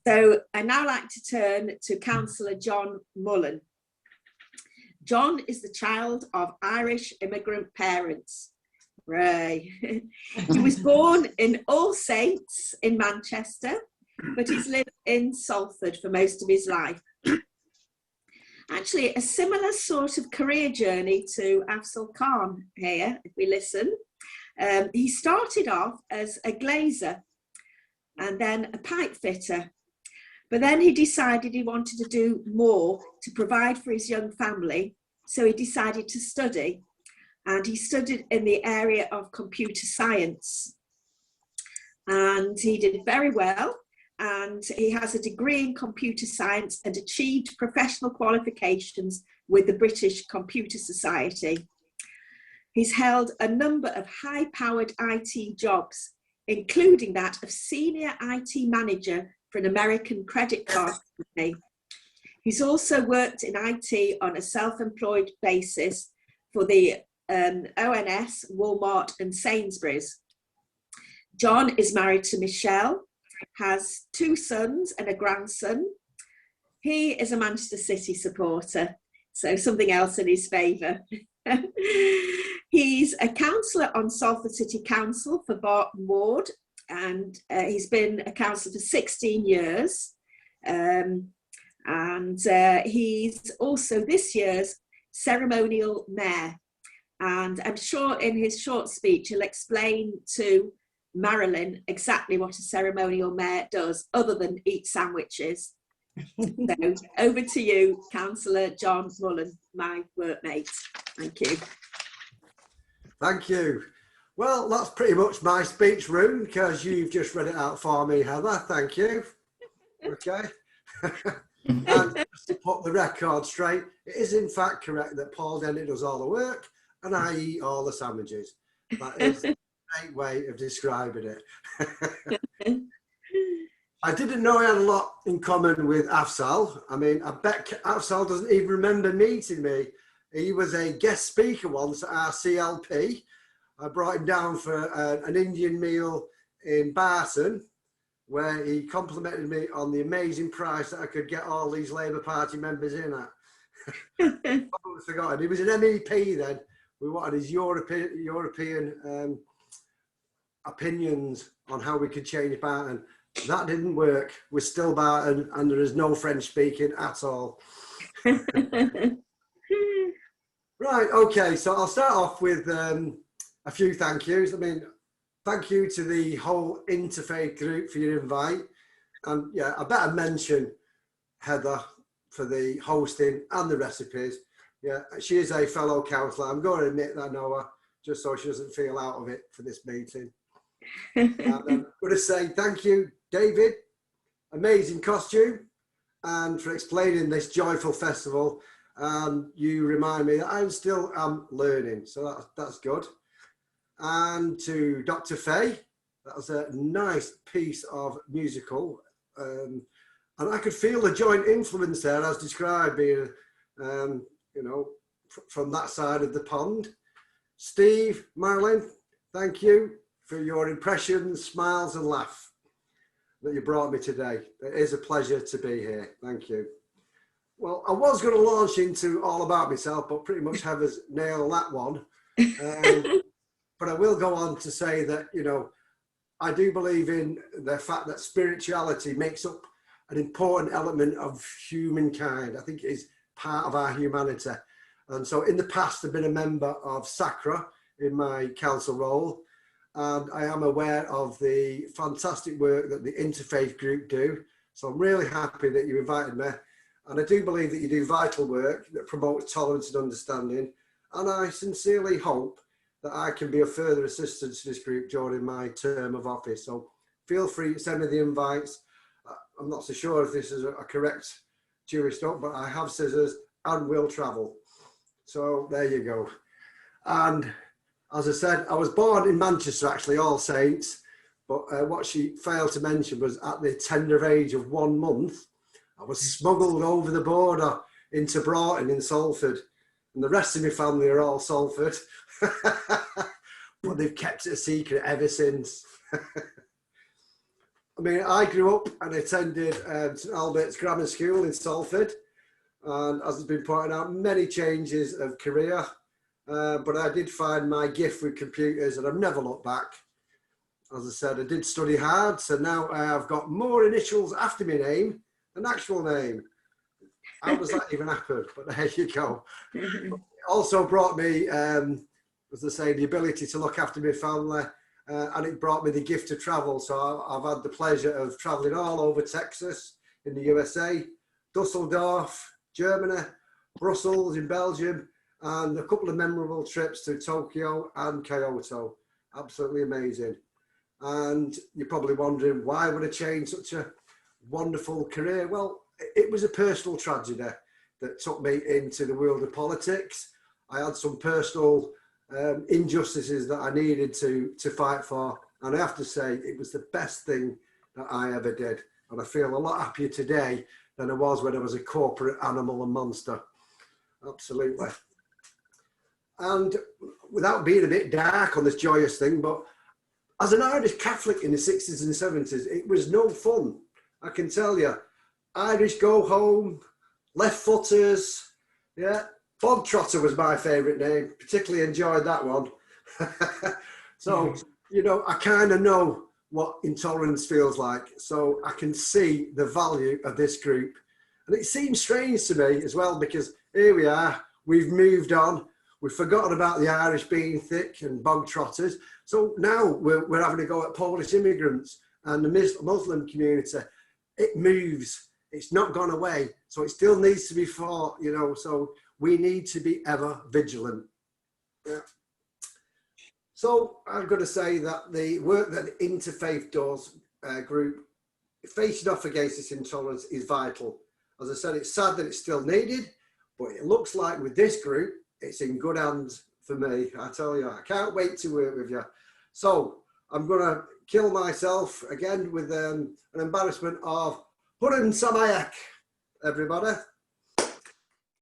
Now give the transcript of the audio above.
So I now like to turn to Councillor John Mullen. John is the child of Irish immigrant parents. Right. He was born in All Saints in Manchester, but he's lived in Salford for most of his life. Actually, a similar sort of career journey to Afzal Khan here, if we listen. He started off as a glazer and then a pipe fitter. But then he decided he wanted to do more to provide for his young family. So he decided to study, and he studied in the area of computer science. And he did very well. And he has a degree in computer science and achieved professional qualifications with the British Computer Society. He's held a number of high-powered IT jobs, including that of senior IT manager for an American credit card company. He's also worked in IT on a self-employed basis for the ONS, Walmart and Sainsbury's. John is married to Michelle, has 2 sons and a grandson. He is a Manchester City supporter, so something else in his favour. He's a councillor on Salford City Council for Barton Ward, and he's been a councillor for 16 years. He's also this year's ceremonial mayor. And I'm sure in his short speech he'll explain to Marilyn exactly what a ceremonial mayor does, other than eat sandwiches. So over to you, Councillor John Mullen, my workmate. Thank you. Thank you. Well, that's pretty much my speech room, because you've just read it out for me, Heather. Thank you. Okay. And just to put the record straight, it is in fact correct that Paul Denny does all the work and I eat all the sandwiches. That is a great way of describing it. I didn't know I had a lot in common with Afzal. I mean, I bet Afzal doesn't even remember meeting me. He was a guest speaker once at our CLP. I brought him down for an Indian meal in Barton, where he complimented me on the amazing price that I could get all these Labour Party members in at. I've forgotten. He was an MEP then. We wanted his European opinions on how we could change Barton. That didn't work. We're still Barton, and there is no French speaking at all. Right, okay, so I'll start off with a few thank yous. I mean, thank you to the whole interfaith group for your invite. And yeah, I better mention Heather for the hosting and the recipes. Yeah, she is a fellow councillor. I'm going to admit that I know her, just so she doesn't feel out of it for this meeting. And I'm going to say thank you, David. Amazing costume, and for explaining this joyful festival. You remind me that I'm still learning, so that's good. And to Dr. Faye, that was a nice piece of musical, and I could feel the joint influence there as described, being you know, from that side of the pond. Steve, Marilyn, thank you for your impressions, smiles and laugh that you brought me today. It is a pleasure to be here. Thank you. Well, I was going to launch into all about myself, but pretty much Heather's nailed that one. But I will go on to say that, you know, I do believe in the fact that spirituality makes up an important element of humankind. I think it is part of our humanity. And so in the past, I've been a member of SACRA in my council role. And I am aware of the fantastic work that the interfaith group do. So I'm really happy that you invited me. And I do believe that you do vital work that promotes tolerance and understanding. And I sincerely hope that I can be of further assistance to this group during my term of office. So feel free to send me the invites. I'm not so sure if this is a correct Jewish talk, but I have scissors and will travel. So there you go. And as I said, I was born in Manchester, actually, All Saints. But what she failed to mention was at the tender age of 1 month, I was smuggled over the border into Broughton in Salford. And the rest of my family are all Salford. But they've kept it a secret ever since. mean, I grew up and attended St Albert's Grammar School in Salford, and as has been pointed out, many changes of career, but I did find my gift with computers and I've never looked back. As I said, I did study hard, so now I've got more initials after my name than actual name. How does that even happen? But there you go. It also brought me, as I say, the ability to look after my family, and it brought me the gift of travel. So I've had the pleasure of traveling all over Texas in the USA, Dusseldorf, Germany, Brussels in Belgium, and a couple of memorable trips to Tokyo and Kyoto. Absolutely amazing. And you're probably wondering, why would I change such a wonderful career? Well, it was a personal tragedy that took me into the world of politics. I had some personal injustices that I needed to fight for, and I have to say it was the best thing that I ever did, and I feel a lot happier today than I was when I was a corporate animal and monster. Absolutely. And without being a bit dark on this joyous thing, but as an Irish Catholic in the 60s and 70s, it was no fun. I can tell you, Irish go home, left footers, yeah. Bog Trotter was my favourite name, particularly enjoyed that one. So, you know, I kind of know what intolerance feels like, so I can see the value of this group. And it seems strange to me as well, because here we are, we've moved on, we've forgotten about the Irish being thick and bog trotters. So now we're having to go at Polish immigrants and the Muslim community. It moves, it's not gone away, so it still needs to be fought, you know, so we need to be ever vigilant. Yeah. So I'm going to say that the work that the Interfaith Doors group facing off against this intolerance is vital. As I said, it's sad that it's still needed, but it looks like with this group, it's in good hands for me. I tell you, I can't wait to work with you. So I'm going to kill myself again with an embarrassment of Purim Samayach, everybody.